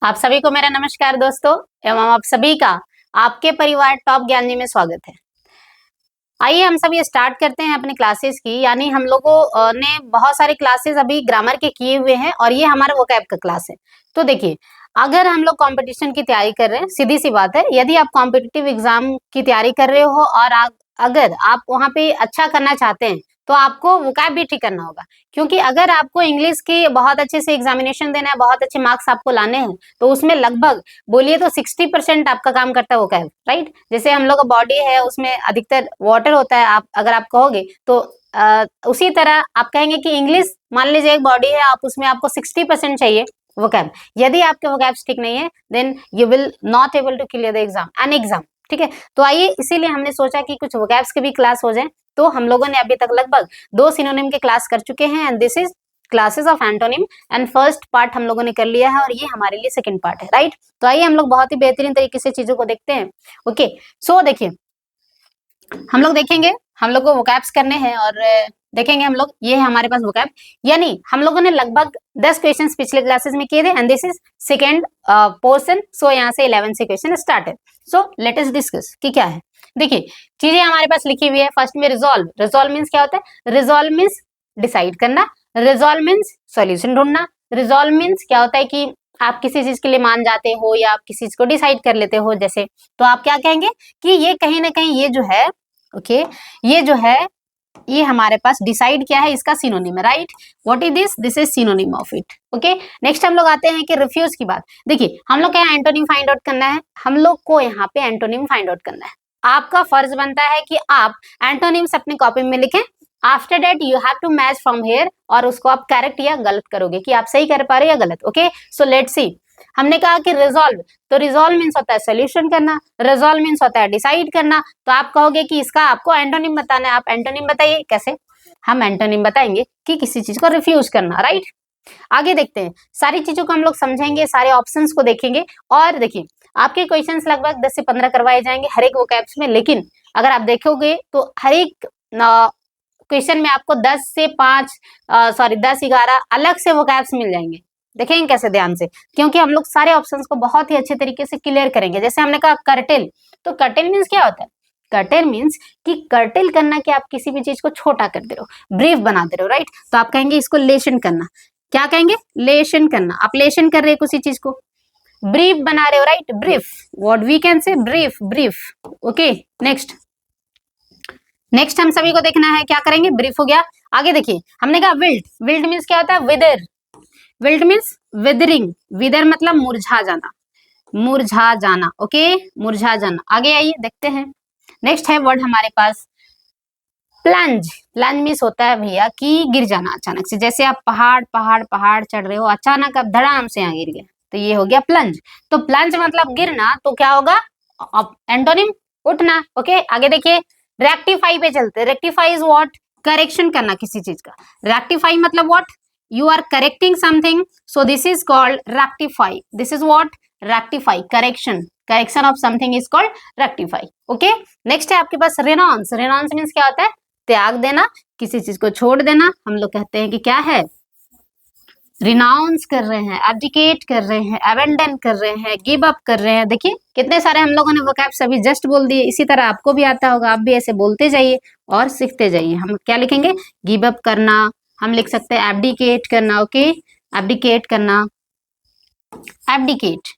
आप सभी को मेरा नमस्कार दोस्तों एवं आप सभी का आपके परिवार टॉप ज्ञानी में स्वागत है। आइए हम सभी स्टार्ट करते हैं अपनी क्लासेस की। यानी हम लोगों ने बहुत सारे क्लासेस अभी ग्रामर के किए हुए हैं और ये हमारा वोकैब का क्लास है। तो देखिए, अगर हम लोग कंपटीशन की तैयारी कर रहे हैं, सीधी सी बात है, यदि आप कॉम्पिटिटिव एग्जाम की तैयारी कर रहे हो और अगर आप वहाँ पे अच्छा करना चाहते हैं तो आपको वोकैब भी ठीक करना होगा। क्योंकि अगर आपको इंग्लिश की बहुत अच्छे से एग्जामिनेशन देना है, बहुत अच्छे मार्क्स आपको लाने हैं, तो उसमें लगभग बोलिए तो 60% आपका काम करता है वोकैब, राइट। जैसे हम लोग का बॉडी है उसमें अधिकतर वाटर होता है, अगर आप कहोगे तो उसी तरह आप कहेंगे कि इंग्लिश मान लीजिए एक बॉडी है, आप उसमें आपको 60% चाहिए वोकैब। यदि आपके वोकैब ठीक नहीं है then you will not able to clear the exam, an exam, ठीक है। तो आइए इसीलिए हमने सोचा कि कुछ वोकैब्स की भी क्लास हो जाए। तो हम लोगों ने अभी तक लगभग 2 सिनोनिम के क्लास कर चुके हैं and this is classes of antonym and first part हम लोगों ने कर लिया है और ये हमारे लिए सेकंड पार्ट है, राइट। तो आइए हम लोग बहुत ही बेहतरीन तरीके से चीजों को देखते हैं। ओके, सो देखिए, हम लोग देखेंगे, हम लोग को वोकैब्स करने हैं और देखेंगे हम लोग, ये है हमारे पास वोकैब। यानी हम लोगों ने लगभग 10 क्वेश्चंस पिछले क्लासेस में किए थे and this is second portion. So यहाँ से 11 से क्वेश्चन स्टार्ट है। सो लेट अस डिस्कस कि क्या है। देखिए, चीजें हमारे पास लिखी हुई है। फर्स्ट में रिजॉल्व। रिजॉल्व मीन्स क्या होता है? रिजॉल्व मीन्स डिसाइड करना, रिजॉल्व मीन्स सॉल्यूशन ढूंढना, रिजॉल्व मीन्स क्या होता है कि आप किसी चीज के लिए मान जाते हो या आप किसी चीज को डिसाइड कर लेते हो। जैसे तो आप क्या कहेंगे कि ये कहीं ना कहीं ये जो है, ओके, ये जो है ये हमारे पास डिसाइड क्या है, इसका सिनोनिम है, right. What is this? This is synonym of it. Okay, next हम लोग आते हैं कि रिफ्यूज की बात। देखिए, हम लोग क्या एंटोनिम फाइंड आउट करना है, हम लोग को यहाँ पे एंटोनिम फाइंड आउट करना है। आपका फर्ज बनता है कि आप एंटोनिम्स अपनी कॉपी में लिखें। After that you have to match from here और उसको आप करेक्ट या गलत करोगे कि आप सही कर पा रहे हो या गलत। Okay, so let's see. हमने कहा कि रिजॉल्व, तो रिजॉल्व मीन्स होता है सोल्यूशन करना, रिजॉल्व मीन्स होता है डिसाइड करना। तो आप कहोगे कि इसका आपको एंटोनिम बताना है, आप एंटोनिम बताइए। कैसे? हम एंटोनिम बताएंगे कि किसी चीज को रिफ्यूज करना, राइट। आगे देखते हैं, सारी चीजों को हम लोग समझेंगे, सारे ऑप्शंस को देखेंगे। और देखिए, आपके क्वेश्चंस लगभग 10 से 15 करवाए जाएंगे हर एक वोकैब्स में, लेकिन अगर आप देखोगे तो हर एक क्वेश्चन में आपको 10 से 5 10 11 अलग से वोकैब्स मिल जाएंगे। देखेंगे कैसे? ध्यान से, क्योंकि हम लोग सारे ऑप्शंस को बहुत ही अच्छे तरीके से क्लियर करेंगे। जैसे हमने कहा कर्टेल, तो कर्टेल मीन्स क्या होता है? कर्टेल मीन्स कि कर्टेल करना कि आप किसी भी चीज को छोटा कर दे रहे हो, ब्रीफ बना दे रहे हो, राइट। तो आप कहेंगे इसको लेशन करना। क्या कहेंगे? लेशन करना। आप लेशन कर रहे हो किसी चीज को, ब्रीफ बना रहे हो, right. Brief, what we can say brief, brief. Okay, next next हम सभी को देखना है, क्या करेंगे? ब्रीफ हो गया। आगे देखिए, हमने कहा विल्ट। विल्ट मीन्स क्या होता है? Wither. Wilt means withering. Wither मतलब मुरझा जाना, मुरझा जाना। ओके, मुरझा जाना। आगे आइए देखते हैं, नेक्स्ट है वर्ड हमारे पास प्लंज। प्लंज मीन्स होता है भैया कि गिर जाना अचानक से। जैसे आप पहाड़ चढ़ रहे हो, अचानक आप धड़ाम से यहाँ गिर गए, तो ये हो गया प्लंज। तो प्लंज मतलब गिरना, तो क्या होगा? एंटोनिम उठना। ओके, आगे देखिए, रेक्टिफाई पे चलते। Rectify is what? करेक्शन करना किसी चीज का। रेक्टिफाई मतलब what? You are correcting something, so this is called rectify. This is what? Rectify, correction, correction of something is called rectify. Okay, next है आपके पास रेनॉन्स। रेनॉन्स मीन्स क्या होता है? त्याग देना, किसी चीज को छोड़ देना। हम लोग कहते हैं कि क्या है? रिनाउंस कर रहे हैं, एब्डिकेट कर रहे हैं, अबेंडन कर रहे हैं, गिव अप कर रहे हैं। देखिए कितने सारे हम लोगों ने वोकैब्स अभी जस्ट बोल दिए। इसी तरह आपको भी आता होगा, आप भी ऐसे बोलते जाइए और सीखते जाइए। हम क्या लिखेंगे? गिव अप करना, हम लिख सकते हैं एब्डिकेट करना। ओके, एब्डिकेट करना, abdicate,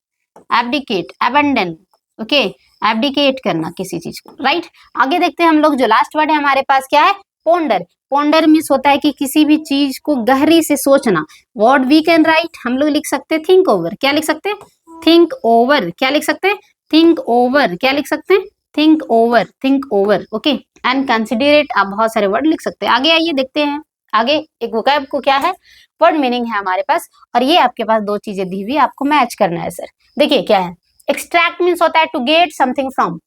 abdicate, abandon. Okay, abdicate करना किसी चीज को, राइट। आगे देखते हैं हम लोग, जो लास्ट वर्ड है हमारे पास क्या है? पोंडर। पोंडर मीन्स होता है कि किसी भी चीज को गहरी से सोचना। व्हाट वी कैन राइट, हम लोग लिख सकते हैं थिंक ओवर। क्या लिख सकते हैं? Think over. क्या लिख सकते हैं? Think over. क्या लिख सकते हैं? Think over, think over. Okay, and considerate, आप बहुत सारे वर्ड लिख सकते हैं। आगे आइए देखते हैं, आगे एक वोकैब को क्या है, वर्ड मीनिंग है हमारे पास। और ये आपके पास 2 चीजें दी हुई, आपको मैच करना है सर। देखिए क्या है, एक्सट्रैक्ट मीन्स होता है टू गेट समथिंग फ्रॉम,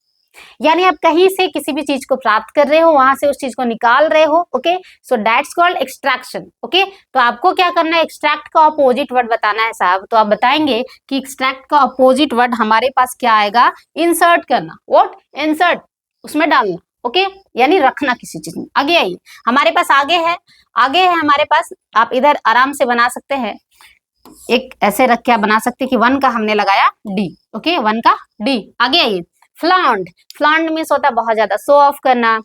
यानी आप कहीं से किसी भी चीज को प्राप्त कर रहे हो, वहां से उस चीज को निकाल रहे हो। Okay, so that's called extraction. Okay, तो आपको क्या करना है? एक्सट्रैक्ट का अपोजिट वर्ड बताना है साहब। तो आप बताएंगे कि एक्सट्रैक्ट का अपोजिट वर्ड हमारे पास क्या आएगा? इंसर्ट करना। व्हाट? इंसर्ट, उसमें डालना। ओके, यानी रखना किसी चीज में। आगे आइए, हमारे पास आगे है, आगे है हमारे पास, आप इधर आराम से बना सकते हैं। एक ऐसे रख के आप बना सकते हैं कि 1 का हमने लगाया डी, ओके 1 का डी। आगे आइए, फ्लॉन्ट। फ्लॉन्ट मीन्स होता है बहुत ज्यादा शो ऑफ करना,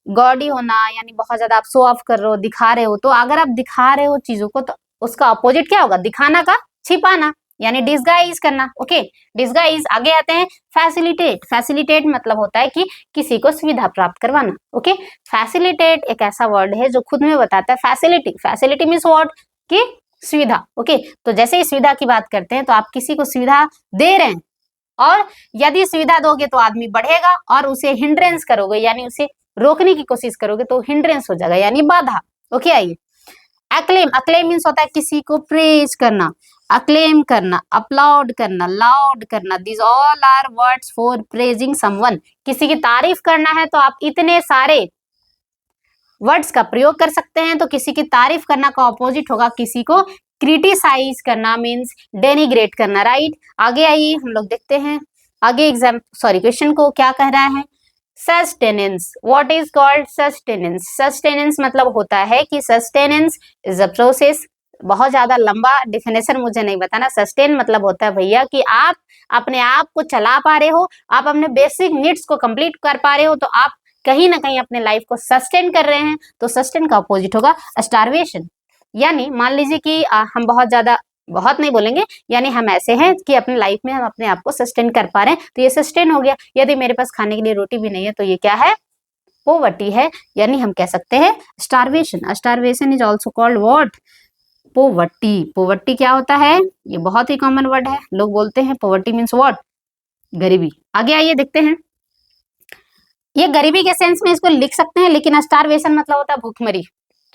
गॉडी होना, यानी बहुत ज्यादा आप शो ऑफ कर रहे हो, दिखा रहे हो। तो अगर आप दिखा रहे हो चीजों को तो उसका अपोजिट क्या होगा, दिखाना का छिपाना, यानी डिस्गाइज करना, ओके डिस्गाइज। आगे आते हैं फैसिलिटेट। फैसिलिटेट मतलब होता है कि किसी को सुविधा प्राप्त करवाना, ओके फैसिलिटेट एक ऐसा वर्ड है जो खुद में बताता है फैसिलिटी। फैसिलिटी मीन्स व्हाट, कि सुविधा, ओके तो जैसे ही सुविधा की बात करते हैं तो आप किसी को सुविधा दे रहे हैं, और यदि सुविधा दोगे तो आदमी बढ़ेगा, और उसे हिंड्रेंस करोगे यानी उसे रोकने की कोशिश करोगे तो हिंड्रेंस हो जाएगा यानी बाधा, ओके आइए अक्लेम। अक्लेम मीन्स होता है किसी को प्रेज करना, अक्लेम करना, अपलॉड करना, लाउड करना, this all are words for praising someone. किसी की तारीफ करना है तो आप इतने सारे वर्ड्स का प्रयोग कर सकते हैं। तो किसी की तारीफ करना का ऑपोजिट होगा किसी को क्रिटिसाइज करना, मीन्स डेनिग्रेट करना, राइट। आगे आइए हम लोग देखते हैं आगे क्वेश्चन को क्या कह रहा है। Sustenance, what is called sustenance. Sustenance मतलब होता है कि सस्टेनेंस इज अ प्रोसेस, बहुत ज्यादा लंबा डेफिनेशन मुझे नहीं बताना। सस्टेन मतलब होता है भैया कि आप अपने आप को चला पा रहे हो, आप अपने बेसिक नीड्स को कंप्लीट कर पा रहे हो, तो आप कहीं ना कहीं अपने लाइफ को सस्टेन कर रहे हैं। तो सस्टेन का अपोजिट होगा स्टारवेशन। यानी मान लीजिए कि हम बहुत ज्यादा, बहुत नहीं बोलेंगे, यानी हम ऐसे हैं कि अपने लाइफ में हम अपने आप को सस्टेन कर पा रहे हैं, तो ये सस्टेन हो गया। यदि मेरे पास खाने के लिए रोटी भी नहीं है तो ये क्या है, पोवर्टी है, यानी हम कह सकते हैं starvation. Starvation is also called what, poverty. Poverty क्या होता है, ये बहुत ही कॉमन वर्ड है, लोग बोलते हैं पोवर्टी मीन्स व्हाट, गरीबी। आगे आइए देखते हैं, ये गरीबी के सेंस में इसको लिख सकते हैं, लेकिन स्टारवेशन मतलब होता है भूखमरी,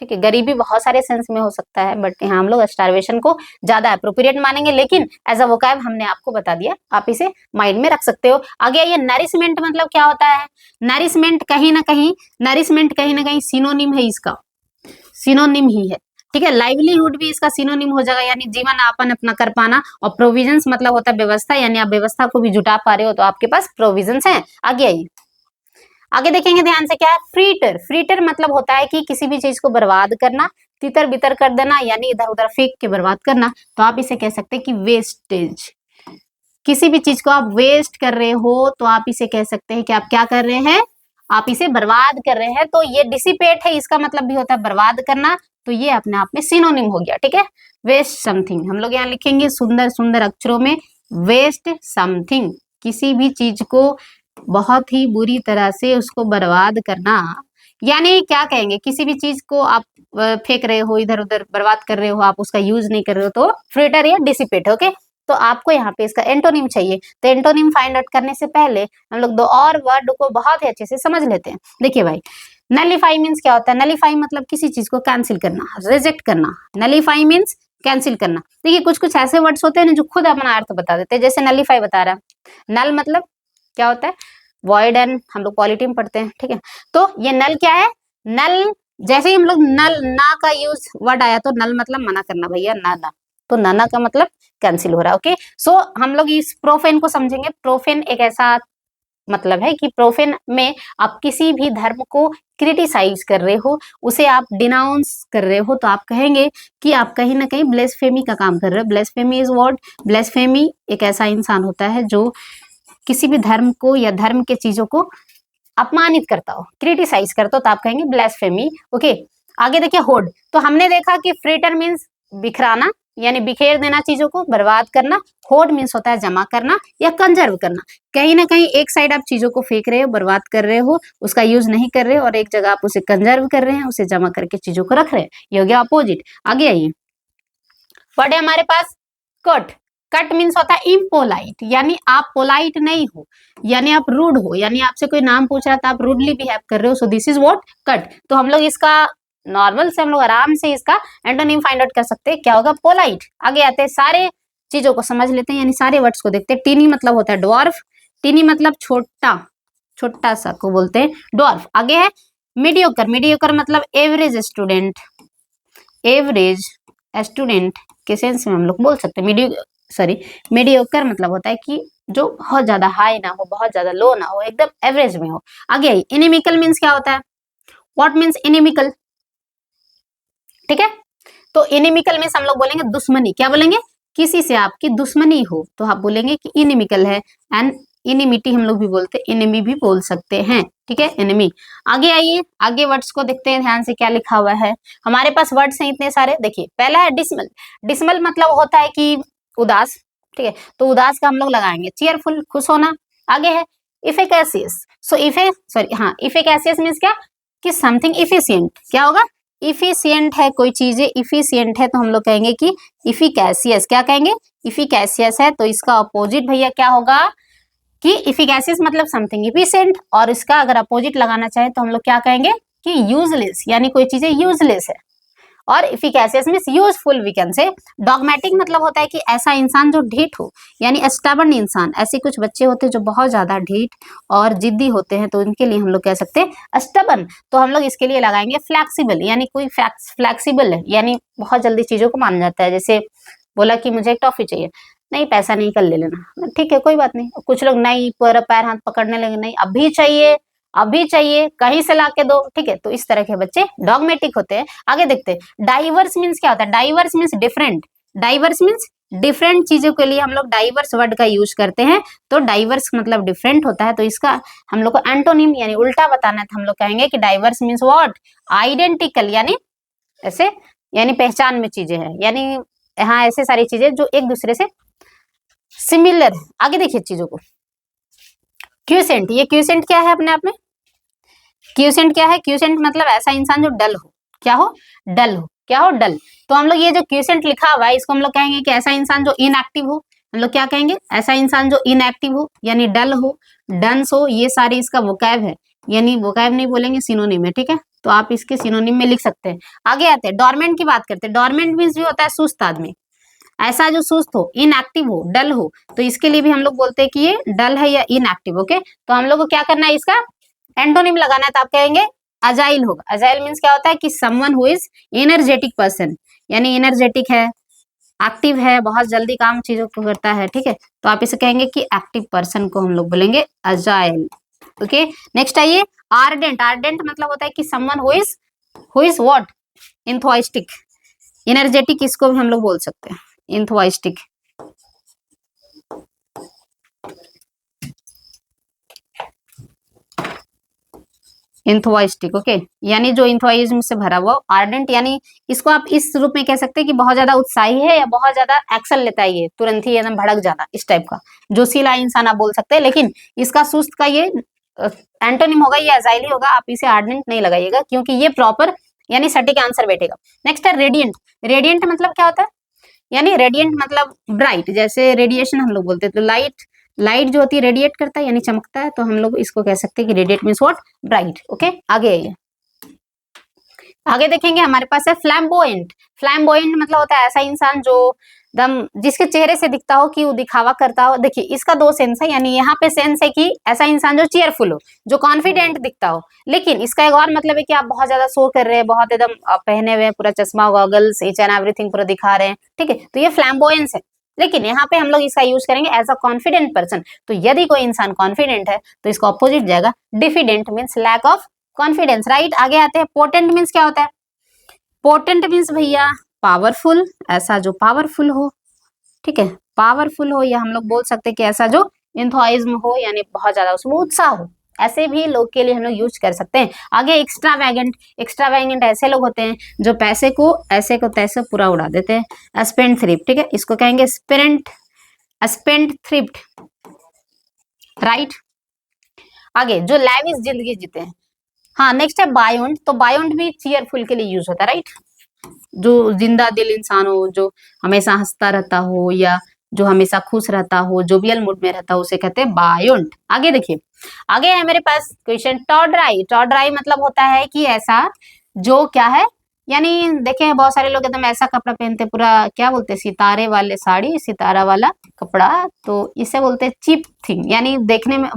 ठीक है। गरीबी बहुत सारे सेंस में हो सकता है, बट यहाँ हम लोग स्टारवेशन को ज्यादा अप्रोप्रिएट मानेंगे, लेकिन एज अ वोकैब हमने आपको बता दिया, आप इसे माइंड में रख सकते हो। आगे आइए, नरिशमेंट मतलब क्या होता है। नरिशमेंट कहीं ना कहीं सिनोनिम है, इसका सिनोनिम ही है, ठीक है। लाइवलीहुड भी इसका सिनोनिम हो जाएगा, यानी जीवन यापन अपना कर पाना। और प्रोविजंस मतलब होता है व्यवस्था, यानी आप व्यवस्था को भी जुटा पा रहे हो तो आपके पास प्रोविजंस हैं। आगे आइए, आगे देखेंगे ध्यान से क्या है, फ्रीटर। फ्रीटर मतलब होता है कि किसी भी चीज को बर्बाद करना, तितर बितर कर देना, यानी इधर उधर फेंक के बर्बाद करना। तो आप इसे कह सकते हैं कि वेस्टेज। किसी भी चीज को आप वेस्ट कर रहे हो तो आप इसे कह सकते हैं कि आप क्या कर रहे हैं, आप इसे बर्बाद कर रहे हैं। तो ये डिसिपेट है, इसका मतलब भी होता है बर्बाद करना, तो ये अपने आप में सिनोनिम हो गया, ठीक है। वेस्ट समथिंग, हम लोग यहाँ लिखेंगे सुंदर सुंदर अक्षरों में, वेस्ट समथिंग, किसी भी चीज को बहुत ही बुरी तरह से उसको बर्बाद करना। यानी क्या कहेंगे, किसी भी चीज को आप फेंक रहे हो, इधर उधर बर्बाद कर रहे हो, आप उसका यूज नहीं कर रहे हो, तो फ्रीटर या डिसिपेट, ओके। तो आपको यहाँ पे इसका एंटोनिम चाहिए, तो एंटोनिम फाइंड आउट करने से पहले हम लोग दो और वर्ड को बहुत ही अच्छे से समझ लेते हैं। देखिए भाई, नलीफाई मीन्स क्या होता है। नलीफाई मतलब किसी चीज को कैंसिल करना, रिजेक्ट करना। नलीफाई मीन्स कैंसिल करना। देखिए कुछ कुछ ऐसे वर्ड्स होते हैं ना जो खुद अपना अर्थ बता देते हैं, जैसे नलीफाई बता रहा है। नल मतलब क्या होता है, वॉइड एंड, हम लोग पॉलिटी में पढ़ते हैं, ठीक है। तो ये नल क्या है, नल जैसे ही हम लोग नल ना का यूज वर्ड आया तो नल मतलब मना करना भैया, ना ना, तो नाना का मतलब कैंसिल हो रहा है, ओके। सो हम लोग इस प्रोफेन को समझेंगे। प्रोफेन एक ऐसा मतलब है कि प्रोफेन में आप किसी भी धर्म को क्रिटिसाइज कर रहे हो, उसे आप डिनाउंस कर रहे हो, तो आप कहेंगे कि आप कहीं ना कहीं ब्लेसफेमी का काम कर रहे हो। ब्लेसफेमी इज व्हाट, ब्लेसफेमी एक ऐसा इंसान होता है जो किसी भी धर्म को या धर्म के चीजों को अपमानित करता हो, क्रिटिसाइज करता हो, तो आप कहेंगे ब्लेसफेमी, ओके। आगे देखिए होड, तो हमने देखा कि फ्रीटर मीन्स बिखराना, यानी बिखेर देना, चीजों को बर्बाद करना। होड मीन्स होता है जमा करना या कंजर्व करना। कहीं ना कहीं एक साइड आप चीजों को फेंक रहे हो, बर्बाद कर रहे हो, उसका यूज नहीं कर रहे हो, और एक जगह आप उसे कंजर्व कर रहे हैं, उसे जमा करके चीजों को रख रहे हैं, ये हो गया अपोजिट। आगे आइए, वर्ड है हमारे पास कट। कट मीन्स होता है इम्पोलाइट, यानी आप पोलाइट नहीं हो, यानी आप रूड हो, यानी आपसे कोई नाम पूछ रहा था आप रूडली बिहेव कर रहे हो, सो दिस इज व्हाट कट। तो हम लोग इसका नॉर्मल से हम लोग आराम से इसका एंटोनिम फाइंड आउट कर सकते हैं, क्या होगा, पोलाइट। आगे आते हैं, सारे चीजों को समझ लेते हैं, यानी सारे वर्ड्स को देखते हैं। टीनी मतलब होता है ड्वार्फ, टीनी मतलब छोटा, छोटा सा को बोलते हैं ड्वार्फ। आगे है मीडियोकर, मीडियोकर मतलब एवरेज स्टूडेंट, एवरेज स्टूडेंट के सेंस में हम लोग बोल सकते हैं। मीडियोकर मतलब होता है कि जो बहुत ज्यादा हाई ना हो, बहुत ज्यादा लो ना हो, एकदम एवरेज में हो। आगे आई, इनिमिकल मीन्स क्या होता है, व्हाट मीन्स इनिमिकल, ठीक है। तो इनिमिकल मीन्स हम लोग बोलेंगे दुश्मनी, क्या बोलेंगे, किसी से आपकी दुश्मनी हो तो आप बोलेंगे कि इनिमिकल है। एंड इनिमिटी हम लोग भी बोलते हैं, एनिमी भी बोल सकते हैं, ठीक है, एनिमी। आगे आइए, आगे वर्ड्स को देखते हैं ध्यान से क्या लिखा हुआ है। हमारे पास वर्ड्स हैं इतने सारे। देखिए पहला है डिसमल। डिसमल मतलब होता है कि उदास, ठीक है, तो उदास का हम लोग लगाएंगे चीयरफुल, खुश होना। आगे है इफिकेसियस। सो इफिकेसियस मीन्स क्या कि समथिंग इफिशियंट। क्या होगा? इफिशियंट है कोई चीज, इफिशियंट है तो हम लोग कहेंगे कि इफिकेसियस। क्या कहेंगे? इफिकेसियस है, तो इसका अपोजिट भैया क्या होगा कि इफिकेसियस मतलब समथिंग इफिशिएंट, और इसका अगर अपोजिट लगाना चाहे तो हम लोग क्या कहेंगे कि यूजलेस, यानी कोई चीजें यूजलेस है। और efficacious means useful we can say. Dogmatic मतलब होता है कि ऐसा इंसान जो ढीठ हो, यानी स्टबर्न इंसान। ऐसे कुछ बच्चे होते हैं जो बहुत ज्यादा ढीठ और जिद्दी होते हैं, तो इनके लिए हम लोग कह सकते हैं स्टबर्न। तो हम लोग इसके लिए लगाएंगे फ्लेक्सिबल, यानी कोई फ्लेक्सिबल है, यानी बहुत जल्दी चीजों को मान जाता है। जैसे बोला कि मुझे एक टॉफी चाहिए, नहीं पैसा नहीं कल ले लेना, ठीक है कोई बात नहीं। कुछ लोग नहीं, पूरा पैर हाथ पकड़ने लगे, नहीं अभी चाहिए, अभी चाहिए, कहीं से ला के दो, ठीक है। तो इस तरह के बच्चे डॉगमेटिक होते हैं। आगे देखते हैं डाइवर्स मीन्स क्या होता है। Diverse means different. Diverse means different चीजों के लिए हम लोग डाइवर्स वर्ड का यूज करते हैं। तो डाइवर्स मतलब डिफरेंट होता है, तो इसका हम लोग को एंटोनिम यानी उल्टा बताना है, तो हम लोग कहेंगे कि डाइवर्स मीन्स व्हाट? आइडेंटिकल, यानी ऐसे, यानी पहचान में चीजें हैं, यानी यहाँ ऐसे सारी चीजें जो एक दूसरे से सिमिलर है। आगे देखिए चीजों को। क्यूसेंट, ये क्यूसेंट क्या है अपने आप में? क्यूसेंट क्या है? क्यूसेंट मतलब ऐसा इंसान जो डल हो। क्या हो? डल हो। क्या हो? डल। तो हम लोग ये जो क्यूसेंट लिखा हुआ है इसको हम लोग कहेंगे कि ऐसा इंसान जो इनएक्टिव हो। हम लोग क्या कहेंगे? ऐसा इंसान जो इनएक्टिव हो, यानी डल हो, डंस हो, ये सारे इसका वोकैब है। यानी वोकैब नहीं बोलेंगे, सिनोनिम है, ठीक है। तो आप इसके सिनोनिम में लिख सकते हैं। आगे आते हैं डोरमेंट की बात करते हैं। डोरमेंट मीन्स भी होता है सुस्त आदमी, ऐसा जो सुस्त हो, इनएक्टिव हो, डल हो, तो इसके लिए भी हम लोग बोलते हैं कि ये डल है या इनएक्टिव। ओके, तो हम लोग को क्या करना है, इसका एंटोनिम लगाना है। तो आप कहेंगे अजाइल होगा। अजाइल मीन्स क्या होता है कि someone who is energetic person, यानी एनर्जेटिक है, एक्टिव है, बहुत जल्दी काम चीजों को करता है, ठीक है। तो आप इसे कहेंगे कि एक्टिव पर्सन को हम लोग बोलेंगे अजाइल। ओके, नेक्स्ट आइए आर्डेंट। आर्डेंट मतलब होता है कि someone who is what? Enthusiastic. Energetic इसको भी हम लोग बोल सकते हैं, इंथुआइस्टिक। इंथुआइस्टिक, ओके, यानी जो इंथुआइज्म से भरा हुआ। आर्डेंट यानी इसको आप इस रूप में कह सकते हैं कि बहुत ज्यादा उत्साही है या बहुत ज्यादा एक्शन लेता है, ये तुरंत ही एकदम भड़क जाना, इस टाइप का जोशीला इंसान आप बोल सकते हैं। लेकिन इसका सुस्त का ये एंटोनिम होगा, ये अजाइल ही होगा। आप इसे आर्डेंट नहीं लगाइएगा क्योंकि ये प्रॉपर यानी सटीक आंसर बैठेगा। नेक्स्ट है रेडियंट। रेडियंट मतलब क्या होता है? यानी रेडियंट मतलब ब्राइट, जैसे रेडिएशन हम लोग बोलते हैं, तो लाइट, लाइट जो होती है रेडिएट करता है यानी चमकता है, तो हम लोग इसको कह सकते हैं कि radiate means what? Bright. Okay, आगे आइए, आगे देखेंगे हमारे पास है फ्लैम्बोयेंट। फ्लैम्बोयेंट मतलब होता है ऐसा इंसान जो दम जिसके चेहरे से दिखता हो कि वो दिखावा करता हो। देखिए इसका दो सेंस है, यानी यहाँ पे सेंस है कि ऐसा इंसान जो चीयरफुल हो, जो कॉन्फिडेंट दिखता हो। लेकिन इसका एक और मतलब है कि आप बहुत ज्यादा शो कर रहे हैं, बहुत एकदम पहने हुए पूरा चश्मा, गॉगल्स, ईच एंड एवरीथिंग पूरा दिखा रहे हैं, ठीक है, तो ये फ्लैम्बोयंस है। लेकिन यहाँ पे हम लोग इसका यूज करेंगे एज अ कॉन्फिडेंट पर्सन। तो यदि कोई इंसान कॉन्फिडेंट है तो इसका ऑपोजिट जाएगा diffident, means lack of confidence, right. आगे आते हैं पोटेंट मीन्स क्या होता है? पोटेंट मीन्स भैया पावरफुल, ऐसा जो पावरफुल हो, ठीक है, पावरफुल हो, या हम लोग बोल सकते हैं कि ऐसा जो इंथुआइज्म हो, यानी बहुत ज्यादा उसमें उत्साह हो, ऐसे भी लोग के लिए हम लोग यूज कर सकते हैं। आगे एक्स्ट्रावैगेंट। एक्स्ट्रावैगेंट ऐसे लोग होते हैं जो पैसे को ऐसे को तैसे पूरा उड़ा देते हैं। स्पेंड थ्रिफ्ट, ठीक है, इसको कहेंगे स्पेंड थ्रिफ्ट, राइट। आगे जो लैविश जिंदगी जीते हैं। हाँ, नेक्स्ट है बायोंड। तो बायोंड भी चीयरफुल के लिए यूज होता है, राइट। जो जिंदा दिल इंसान हो, जो हमेशा हंसता रहता हो, या जो हमेशा खुश रहता हो, जोवियल मूड में रहता हो, उसे कहते हैं बायोंड। आगे देखिए, आगे है मेरे पास क्वेश्चन टॉडराई। टॉडराई मतलब होता है कि ऐसा जो क्या है, यानी देखे बहुत सारे लोग एकदम ऐसा कपड़ा पहनते, पूरा क्या बोलते हैं, सितारे वाले साड़ी, सितारा वाला कपड़ा, तो इसे बोलते हैं चीप थिंग, यानी देखने में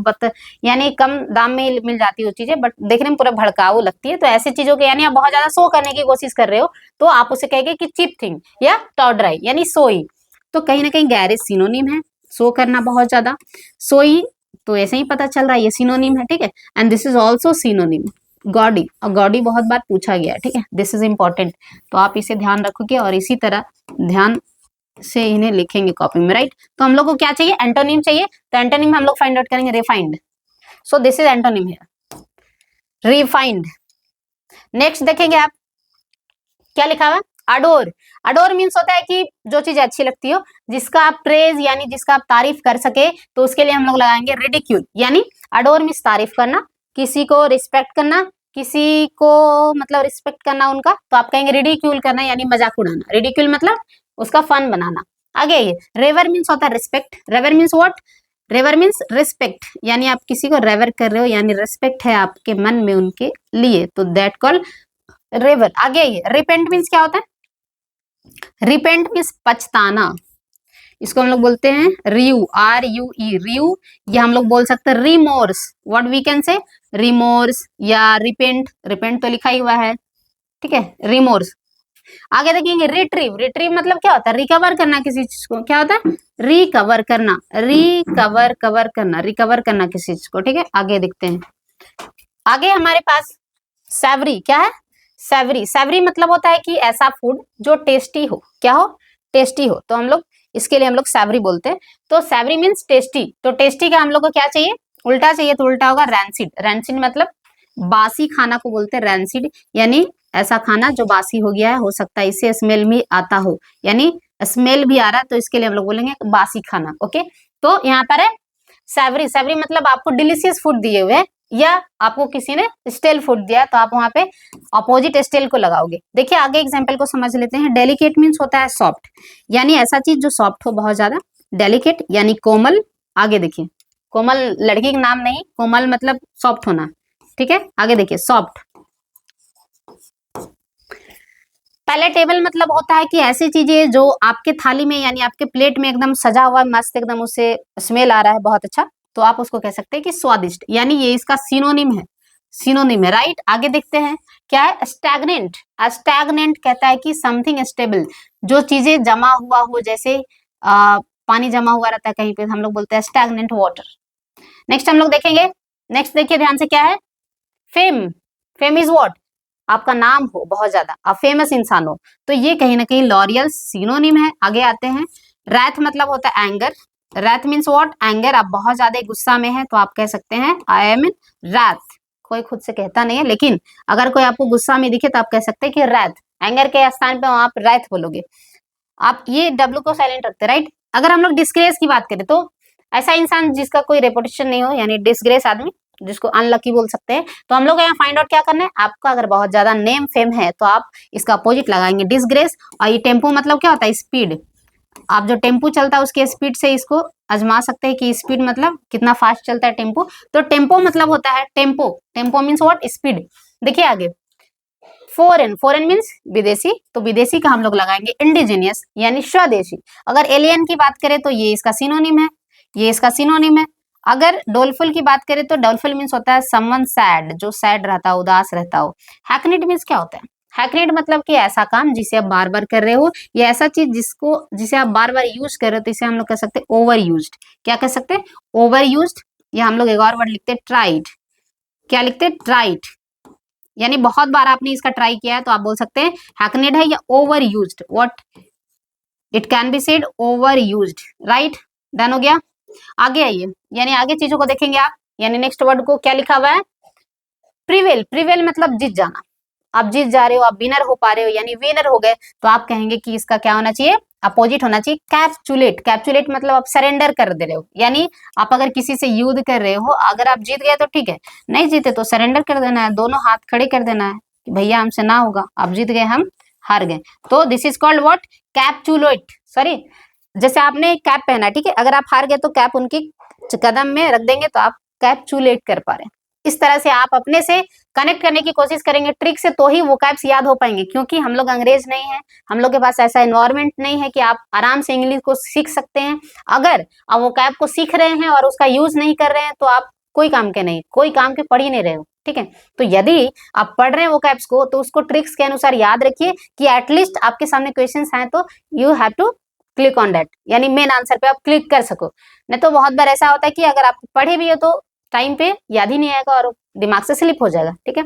यानी कम दाम में मिल जाती है वो चीजें, बट देखने में पूरा भड़काऊ लगती है। तो ऐसी चीजों के यानी आप बहुत ज्यादा शो करने की कोशिश कर रहे हो, तो आप उसे कहेंगे कि चीप थिंग या टॉडराई, यानी सोई। तो कहीं ना कहीं गैरेज सिनोनिम है, शो करना बहुत ज्यादा, सोई, तो ऐसे ही पता चल रहा है ये सिनोनिम है, ठीक है। And this is also synonym gaudy, और गॉडी बहुत बार पूछा गया है, ठीक है, दिस इज इंपॉर्टेंट, तो आप इसे ध्यान रखोगे और इसी तरह ध्यान से इन्हें लिखेंगे कॉपी में, राइट। तो हम लोग को क्या चाहिए, एंटोनिम चाहिए, तो एंटोनिम हम लोग फाइंड आउट करेंगे refined. So this is antonym है, रिफाइंड। नेक्स्ट देखेंगे आप क्या लिखा हुआ, अडोर। अडोर मीन्स होता है कि जो चीज अच्छी लगती हो, जिसका आप प्रेज यानी जिसका आप तारीफ कर सके, तो उसके लिए हम लोग लगाएंगे रिडिक्यूल। यानी अडोर मीन्स तारीफ करना, किसी को रिस्पेक्ट करना, किसी को मतलब रिस्पेक्ट करना उनका, तो आप कहेंगे रिडिक्यूल करना यानी मजाक उड़ाना। रिडिक्यूल मतलब उसका फन बनाना। आगे ये रेवर मीन्स होता है respect. Revere means what, revere means respect, यानी आप किसी को रेवर कर रहे हो यानी रिस्पेक्ट है आपके मन में उनके लिए, तो दैट कॉल रेवर। आगे ये रिपेंट मीन्स क्या होता है, रिपेंट मीन्स पछताना, इसको हम लोग बोलते हैं रियू, आर यू ई, रियू। या हम लोग बोल सकते हैं remorse, what we can say remorse या रिपेंट। रिपेंट तो लिखा ही हुआ है, ठीक है, रिमोर्स। आगे देखेंगे रिट्रीव। रिट्रीव मतलब क्या होता है, रिकवर करना किसी चीज को, क्या होता है, रिकवर करना, रिकवर कवर करना, रिकवर करना किसी चीज को, ठीक है। आगे देखते हैं, आगे हमारे पास सैवरी। क्या है, सैवरी। सैवरी मतलब होता है कि ऐसा फूड जो टेस्टी हो, क्या हो, टेस्टी हो, तो हम लोग इसके लिए हम लोग सैवरी बोलते हैं। तो सैवरी मीन्स टेस्टी, तो टेस्टी का हम लोग को क्या चाहिए, उल्टा चाहिए, तो उल्टा होगा रैंसिड। रैंसिड मतलब बासी खाना को बोलते हैं रैंसिड, यानी ऐसा खाना जो बासी हो गया है, हो सकता है इसे स्मेल भी आता हो, यानी स्मेल भी आ रहा है, तो इसके लिए हम लोग बोलेंगे बासी खाना। ओके, तो यहाँ पर है सैवरी। सैवरी मतलब आपको डिलीशियस फूड दिए हुए, या आपको किसी ने स्टेल फूड दिया, तो आप वहां पे अपोजिट स्टेल को लगाओगे। देखिए आगे एग्जांपल को समझ लेते हैं। डेलिकेट मीन्स होता है सॉफ्ट, यानी ऐसा चीज जो सॉफ्ट हो बहुत ज्यादा। डेलिकेट यानी कोमल। आगे देखिए, कोमल लड़की का नाम नहीं, कोमल मतलब सॉफ्ट होना, ठीक है। आगे देखिए सॉफ्ट। पैलेटेबल मतलब होता है कि ऐसी चीजें जो आपके थाली में यानी आपके प्लेट में एकदम सजा हुआ मस्त, एकदम उससे स्मेल आ रहा है बहुत अच्छा, तो आप उसको कह सकते हैं कि स्वादिष्ट, यानी ये इसका सिनोनिम है, सिनोनिम है, राइट। आगे देखते हैं क्या है, स्टैग्नेंट। स्टैग्नेंट कहता है कि समथिंग स्टेबल, जो चीजें जमा हुआ हो, जैसे पानी जमा हुआ रहता है कहीं पे, हम लोग बोलते हैं स्टैग्नेंट वाटर। नेक्स्ट हम लोग देखेंगे, नेक्स्ट देखिए ध्यान से, क्या है फेम। फेम इज व्हाट, आपका नाम हो बहुत ज्यादा, आप फेमस इंसान हो, तो ये कहीं ना कहीं लॉरियल सिनोनिम है। आगे आते हैं, रैथ मतलब होता है anger. Wrath means what, anger, आप बहुत ज्यादा गुस्सा में है, तो आप कह सकते हैं आई एम इन रैथ। कोई खुद से कहता नहीं है, लेकिन अगर कोई आपको गुस्सा में दिखे तो आप कह सकते हैं कि रैथ। एंगर के स्थान पे आप रैथ बोलोगे। आप ये डब्ल्यू को साइलेंट रखते, राइट। अगर हम लोग डिस्ग्रेस की बात करें, तो ऐसा इंसान जिसका कोई रेपुटेशन नहीं हो, यानी डिस्ग्रेस आदमी, जिसको अनलकी बोल सकते हैं, तो हम लोग यहाँ फाइंड आउट क्या करना है, आपका अगर बहुत ज्यादा नेम फेम है, तो आप इसका अपोजिट लगाएंगे डिसग्रेस। और ये टेम्पो मतलब क्या होता है, स्पीड। आप जो टेम्पो चलता है उसके स्पीड से इसको आजमा सकते हैं कि स्पीड मतलब कितना फास्ट चलता है टेम्पो, तो टेम्पो मतलब होता है tempo. Tempo means what, speed. देखिए आगे फॉरेन। फॉरेन मीन्स विदेशी, तो विदेशी का हम लोग लगाएंगे इंडिजीनियस यानी स्वदेशी। अगर एलियन की बात करें तो ये इसका सिनोनिम है, ये इसका सिनोनिम है। अगर डोलफुल की बात करें तो डोलफुल मीन्स होता है समवन सैड, जो सैड रहता हो, उदास रहता हो। हैकनीड मीन्स क्या होता है, हैकनीड मतलब कि ऐसा काम जिसे आप बार बार कर रहे हो, या ऐसा चीज जिसे आप बार बार यूज कर रहे हो, तो इसे हम लोग कह सकते हैं ओवर यूज्ड। क्या कह सकते हैं, ओवर यूज्ड। या हम लोग एक और वर्ड लिखते हैं ट्राइड। क्या लिखते हैं, ट्राइड, यानी बहुत बार आपने इसका ट्राई किया है, तो आप बोल सकते हैं हैकनेड है या over used. What, it can be said over used, right. Done हो गया। आगे आइए, यानी आगे चीजों को देखेंगे आप, यानी नेक्स्ट वर्ड को क्या लिखा हुआ है, प्रिवेल। प्रिवेल मतलब जीत जाना, आप जीत जा रहे हो, आप विनर हो पा रहे हो, यानी विनर हो गए, तो आप कहेंगे कि इसका क्या होना चाहिए, अपोजिट होना चाहिए कैप्चुलेट। कैप्चुलेट मतलब आप सरेंडर कर दे रहे हो, यानी आप अगर किसी से युद्ध कर रहे हो, अगर आप जीत गए तो ठीक है, नहीं जीते तो सरेंडर कर देना है, दोनों हाथ खड़े कर देना है कि भैया हमसे ना होगा, आप जीत गए हम हार गए। तो this is called what, capitulate. Sorry, जैसे आपने कैप पहना, ठीक है, अगर आप हार गए तो कैप उनकी कदम में रख देंगे, तो आप कैप्चुलेट कर पा रहे हैं। इस तरह से आप अपने से कनेक्ट करने की कोशिश करेंगे ट्रिक से, तो ही वो कैप्स याद हो पाएंगे, क्योंकि हम लोग अंग्रेज नहीं है, हम लोग के पास ऐसा एनवायरनमेंट नहीं है कि आप आराम से इंग्लिश को सीख सकते हैं। अगर आप वो कैप को सीख रहे हैं और उसका यूज नहीं कर रहे हैं, तो आप कोई काम के नहीं, कोई काम के पढ़ ही नहीं रहे हो, ठीक है। तो यदि आप पढ़ रहे हैं वो कैप्स को, तो उसको ट्रिक्स के अनुसार याद रखिए कि एटलीस्ट आपके सामने क्वेश्चन हैं, तो you have to click on that, यानी मेन आंसर पे आप क्लिक कर सको। नहीं तो बहुत बार ऐसा होता है कि अगर आप पढ़े भी हो तो टाइम पे याद ही नहीं आएगा और दिमाग से स्लिप हो जाएगा, ठीक है।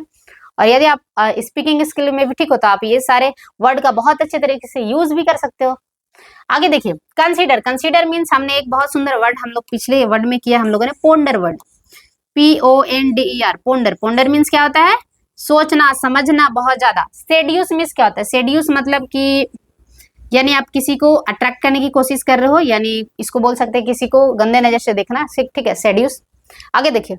और यदि आप स्पीकिंग स्किल में भी ठीक हो, तो आप ये सारे वर्ड का बहुत अच्छे तरीके से यूज भी कर सकते हो। आगे देखिए कंसीडर, कंसीडर मीन्स हमने एक बहुत सुंदर वर्ड हम लोग पिछले वर्ड में किया हम लोगों ने, ponder word, PONDER, ponder, ponder means क्या होता है, सोचना समझना बहुत ज्यादा। सेड्यूस मीन्स क्या होता है, सेड्यूस मतलब कि यानी आप किसी को अट्रैक्ट करने की कोशिश कर रहे हो, यानी इसको बोल सकते हैं किसी को गंदे नजर से देखना, ठीक है, सेड्यूस। आगे देखिए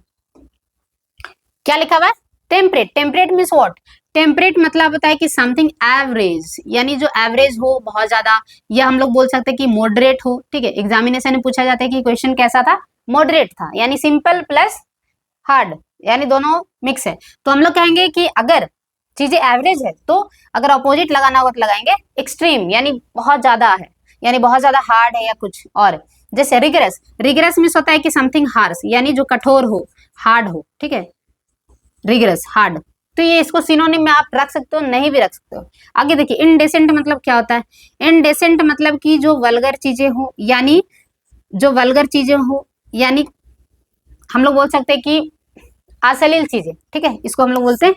क्या लिखा हुआ है, temperate, temperate means what, temperate मतलब होता है कि समथिंग एवरेज, यानी जो एवरेज हो बहुत ज्यादा, या हम लोग बोल सकते हैं कि मॉडरेट हो, ठीक है। एग्जामिनेशन में पूछा जाता है कि क्वेश्चन कैसा था, मॉडरेट था, यानी सिंपल प्लस हार्ड, यानी दोनों मिक्स है। तो हम लोग कहेंगे कि अगर चीजें एवरेज है तो अगर अपोजिट लगाना होगा तो लगाएंगे एक्सट्रीम, यानी बहुत ज्यादा है, यानी बहुत ज्यादा हार्ड है या कुछ और। जैसे रिगरस, रिगरस मीन्स होता है कि समथिंग हार्श, यानी जो कठोर हो, हार्ड हो, ठीक है, रिगरस हार्ड। तो ये इसको सिनोनिम में आप रख सकते हो, नहीं भी रख सकते हो। आगे देखिए इनडेसेंट मतलब क्या होता है, इनडेसेंट मतलब कि जो वल्गर चीजें हो, यानी जो वल्गर चीजें हो, यानी हम लोग बोल सकते हैं कि अश्लील चीजें, ठीक है, इसको हम लोग बोलते हैं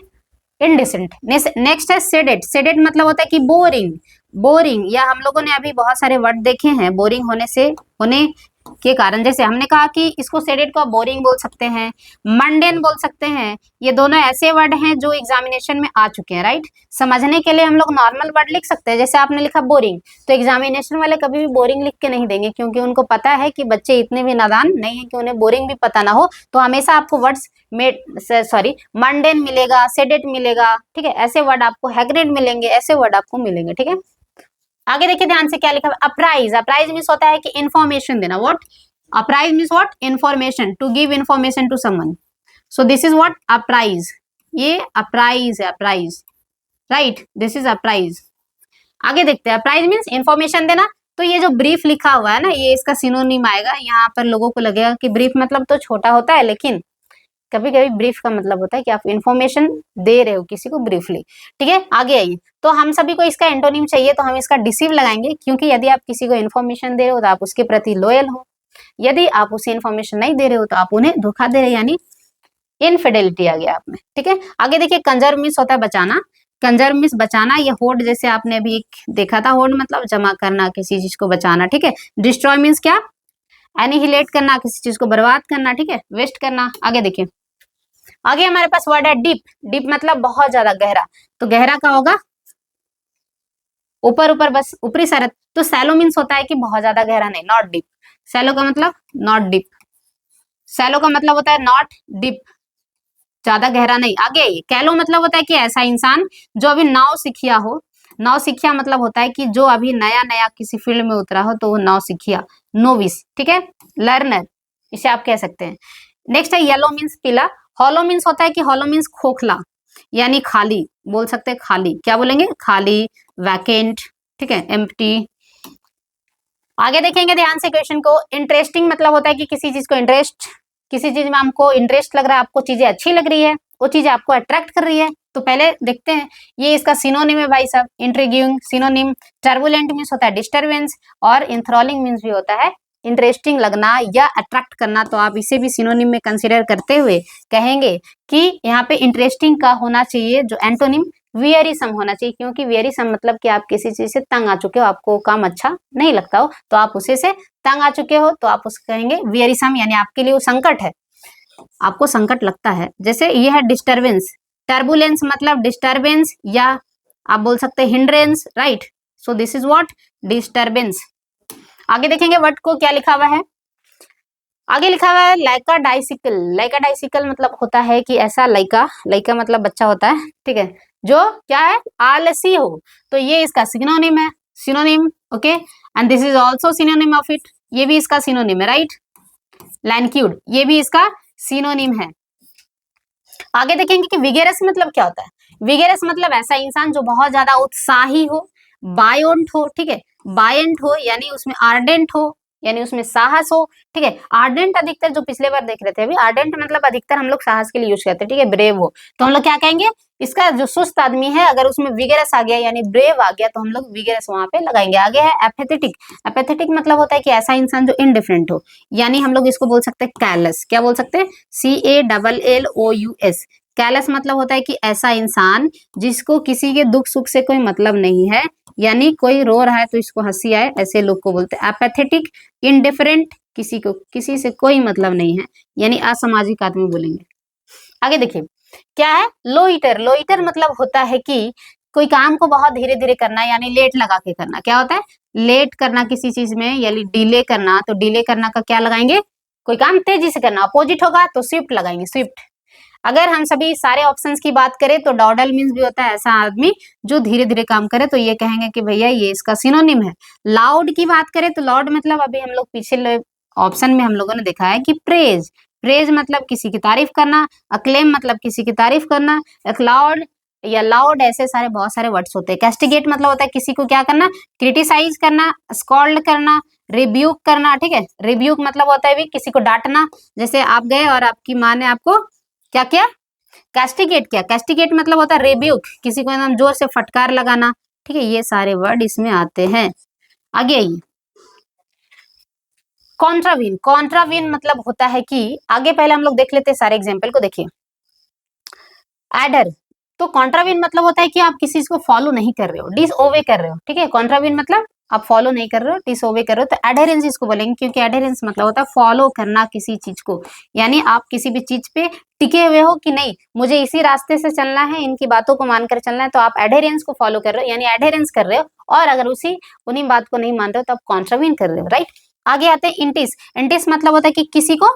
इनडिसेंट। नेक्स्ट है सेडेट, सेडेट मतलब होता है कि बोरिंग, बोरिंग, या हम लोगों ने अभी बहुत सारे वर्ड देखे हैं बोरिंग होने के कारण, जैसे हमने कहा कि इसको सेडेट को बोरिंग बोल सकते हैं, मंडेन बोल सकते हैं। ये दोनों ऐसे वर्ड हैं जो एग्जामिनेशन में आ चुके हैं, राइट। समझने के लिए हम लोग नॉर्मल वर्ड लिख सकते हैं, जैसे आपने लिखा बोरिंग, तो एग्जामिनेशन वाले कभी भी बोरिंग लिख के नहीं देंगे, क्योंकि उनको पता है कि बच्चे इतने भी नादान नहीं है कि उन्हें बोरिंग भी पता ना हो। तो हमेशा आपको वर्ड्स में मंडेन मिलेगा, सेडेट मिलेगा, ठीक है, ऐसे वर्ड आपको हैग्रेड मिलेंगे, ऐसे वर्ड आपको मिलेंगे, ठीक है। आगे देखिए ध्यान से क्या लिखा है, अप्राइज, अप्राइज मीन्स होता है कि इन्फॉर्मेशन देना, what, apprise means what, information, to give information to someone, so this is what apprise, ये अप्राइज है, apprise, right, this is apprise. आगे देखते हैं, अप्राइज मीन्स इन्फॉर्मेशन देना। तो ये जो ब्रीफ लिखा हुआ है ना, ये इसका सिनोनिम आएगा। यहाँ पर लोगों को लगेगा कि ब्रीफ मतलब तो छोटा होता है, लेकिन कभी कभी ब्रीफ का मतलब होता है कि आप इन्फॉर्मेशन दे रहे हो किसी को ब्रीफली, ठीक है। आगे आइए, तो हम सभी को इसका एंटोनिम चाहिए, तो हम इसका डिसीव लगाएंगे, क्योंकि यदि आप किसी को इन्फॉर्मेशन दे रहे हो तो आप उसके प्रति लॉयल हो, यदि आप उसे इन्फॉर्मेशन नहीं दे रहे हो तो आप उन्हें धोखा दे रहे हो, यानी इनफिडेलिटी आ गया आप में, ठीक है। आगे देखिए कंजर्व मीन्स होता है बचाना, कंजर्व मीन्स बचाना, ये होर्ड जैसे आपने अभी एक देखा था, होर्ड मतलब जमा करना, किसी चीज को बचाना, ठीक है। डिस्ट्रॉय मीन्स क्या, एनिहिलेट करना, किसी चीज को बर्बाद करना, ठीक है, वेस्ट करना। आगे देखिए, आगे हमारे पास वर्ड है डीप, डीप मतलब बहुत ज्यादा गहरा, तो गहरा का होगा ऊपर ऊपर, बस ऊपरी सरत। तो सैलो मीन्स होता है कि बहुत ज्यादा गहरा नहीं, नॉट डीप, सैलो का मतलब नॉट डीप, सैलो का मतलब होता है नॉट डीप, ज्यादा गहरा नहीं। आगे कैलो मतलब होता है कि ऐसा इंसान जो अभी नाव सीखिया हो, नाव सीखिया मतलब होता है कि जो अभी नया नया किसी फील्ड में उतरा हो, तो वो नाव सीखिया, नोविस, ठीक है, लर्नर, इसे आप कह सकते हैं। नेक्स्ट है येलो मीन्स पीला, हॉलो मीन्स होता है कि हॉलो मीन्स खोखला, यानी खाली, बोल सकते हैं खाली, क्या बोलेंगे, खाली, वैकेंट, ठीक है, एम्प्टी। आगे देखेंगे ध्यान से क्वेश्चन को, इंटरेस्टिंग मतलब होता है कि किसी चीज को इंटरेस्ट, किसी चीज में हमको इंटरेस्ट लग रहा है, आपको चीजें अच्छी लग रही है, वो चीज आपको अट्रैक्ट कर रही है। तो पहले देखते हैं, ये इसका सिनोनिम है भाई साहब, इंट्रिग्यूइंग सिनोनिम, टर्बुलेंट मीन्स होता है डिस्टर्बेंस, और इंथ्रॉलिंग मीन्स भी होता है इंटरेस्टिंग लगना या अट्रैक्ट करना। तो आप इसे भी सिनोनिम में कंसिडर करते हुए कहेंगे कि यहाँ पे इंटरेस्टिंग का होना चाहिए जो एंटोनिम, वियरिसम होना चाहिए, क्योंकि वियरिसम मतलब कि आप किसी चीज से तंग आ चुके हो, आपको काम अच्छा नहीं लगता हो, तो आप उसे से तंग आ चुके हो, तो आप उसको कहेंगे वियरिसम, यानी आपके लिए वो संकट है, आपको संकट लगता है। जैसे ये है डिस्टर्बेंस, टर्बुलेंस मतलब डिस्टर्बेंस, या आप बोल सकते हैं hindrance, right, so this is what, disturbance. आगे देखेंगे वर्ड को क्या लिखा हुआ है, आगे लिखा हुआ है लाइका डाइसिकल, लाइका डाइसिकल मतलब होता है कि ऐसा लाइका, लाइका मतलब बच्चा होता है, ठीक है, जो क्या है, आलसी हो, तो ये इसका सिनोनिम है, synonym, okay, and this is also synonym of it, ये भी इसका सिनोनिम है, राइट, लैंक्यूड, ये भी इसका सिनोनिम है। आगे देखेंगे कि विगेरस मतलब क्या होता है, विगेरस मतलब ऐसा इंसान जो बहुत ज्यादा उत्साही हो, बायोंट हो, ठीक है, बायंट हो यानी उसमें आर्डेंट हो, यानी उसमें साहस हो, ठीक है। आर्डेंट अधिकतर जो पिछले बार देख रहे थे अभी, आर्डेंट मतलब अधिकतर हम लोग साहस के लिए यूज करते हैं, ठीक है, ब्रेव हो, तो हम लोग क्या कहेंगे, इसका जो सुस्त आदमी है अगर उसमें विगेरस आ गया यानी ब्रेव आ गया, तो हम लोग विगेरस वहां पे लगाएंगे। आगे है एपेथेटिक, एपेथेटिक मतलब होता है कि ऐसा इंसान जो इनडिफरेंट हो, यानी हम लोग इसको बोल सकते हैं कैलस, क्या बोल सकते हैं, CALLOUS, कैलस मतलब होता है कि ऐसा इंसान जिसको किसी के दुख सुख से कोई मतलब नहीं है, यानी कोई रो रहा है तो इसको हंसी आए, ऐसे लोग को बोलते हैं। एपैथेटिक, इनडिफरेंट, किसी से कोई मतलब नहीं है, यानी असामाजिक आदमी बोलेंगे। आगे देखिए क्या है, लोइटर। लोइटर मतलब होता है कि कोई काम को बहुत धीरे धीरे करना, यानी लेट लगा के करना। क्या होता है, लेट करना किसी चीज में, यानी डिले करना। तो डिले करना का क्या लगाएंगे, कोई काम तेजी से करना। अपोजिट होगा तो स्विफ्ट लगाएंगे, स्विफ्ट। अगर हम सभी सारे ऑप्शंस की बात करें तो डॉडल मीन्स भी होता है ऐसा आदमी जो धीरे धीरे काम करे, तो ये कहेंगे कि भैया ये इसका सिनोनिम है। लाउड की बात करें तो लाउड मतलब अभी हम लोग पिछले ऑप्शन में हम लोगों ने देखा है कि प्रेज। प्रेज मतलब किसी की तारीफ करना, अक्लेम मतलब किसी की तारीफ करना, एक्लाउड या लाउड, ऐसे सारे बहुत सारे वर्ड्स होते हैं। कैस्टिगेट मतलब होता है किसी को क्या करना, क्रिटिसाइज करना, स्कॉल्ड करना, रिब्यूक करना। ठीक है, रिब्यूक मतलब होता है भी किसी को डांटना। जैसे आप गए और आपकी माँ ने आपको क्या किया, कैस्टिगेट किया। कैस्टिगेट मतलब होता है रिब्यूक, किसी को एकदम जोर से फटकार लगाना। ठीक है, ये सारे वर्ड इसमें आते हैं। आगे आइए, कॉन्ट्रावीन। कॉन्ट्रावीन मतलब होता है कि, आगे पहले हम लोग देख लेते हैं सारे एग्जाम्पल को। देखिए एडर, तो कॉन्ट्रावीन मतलब होता है कि आप किसी को फॉलो नहीं कर रहे हो, डिसओबे कर रहे हो। ठीक है, कॉन्ट्रावीन मतलब आप फॉलो नहीं कर रहे हो, डिसओबे कर रहे हो। तो एडहेरेंस इसको बोलेंगे, क्योंकि एडहेरेंस मतलब होता है फॉलो करना किसी चीज को, यानी आप किसी भी चीज पे टिके हुए हो कि नहीं, मुझे इसी रास्ते से चलना है, इनकी बातों को मानकर चलना है, तो आप एडहेरेंस को फॉलो कर रहे हो, यानी एडहेरेंस कर रहे हो। और अगर उन्हीं बात को नहीं मान रहे हो तो आप कॉन्ट्रावीन कर रहे हो, राइट। आगे आते हैं इंटिस। इंटिस मतलब होता है कि किसी को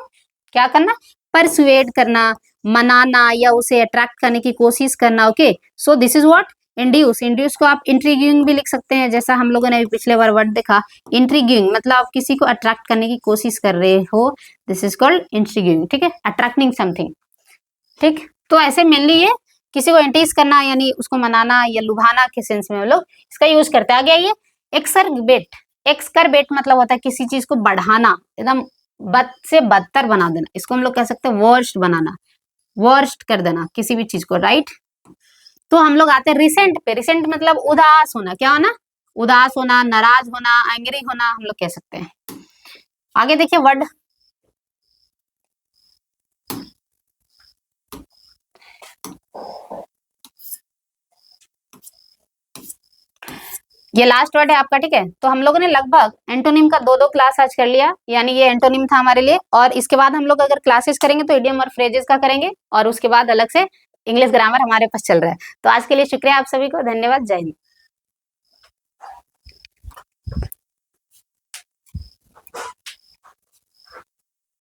क्या करना, परसुएड करना, मनाना, या उसे अट्रैक्ट करने की कोशिश करना। Okay, so this is what, induce. Induce को आप इंट्रीगिंग भी लिख सकते हैं, जैसा हम लोगों ने अभी पिछले बार वर्ड देखा, इंट्रीगिंग मतलब आप किसी को अट्रैक्ट करने की कोशिश कर रहे हो, दिस इज कॉल्ड इंट्रीगिंग। ठीक है, अट्रैक्टिंग समथिंग। ठीक, तो ऐसे मेनली ये किसी को इंटीस करना, यानी उसको मनाना या लुभाना के सेंस में हम लोग इसका यूज करते हैं। आगे आइए, एक्सरबेट। एक्सरबेट मतलब होता है किसी चीज को बढ़ाना, एकदम बद से बदतर बना देना, इसको हम लोग कह सकते हैं वर्स्ट बनाना, वर्स्ट कर देना किसी भी चीज को, राइट। तो हम लोग आते हैं रिसेंट पे। रिसेंट मतलब उदास होना, क्या होना, उदास होना, नाराज होना, एंग्री होना, हम लोग कह सकते हैं। आगे देखिए वर्ड, ये लास्ट वर्ड है आपका। ठीक है, तो हम लोगों ने लगभग एंटोनिम का दो क्लास आज कर लिया, यानी ये एंटोनिम था हमारे लिए। और इसके बाद हम लोग अगर क्लासेस करेंगे तो इडियम और फ्रेजेस का करेंगे, और उसके बाद अलग से इंग्लिश ग्रामर हमारे पास चल रहा है। तो आज के लिए शुक्रिया आप सभी को, धन्यवाद, जय हिंद।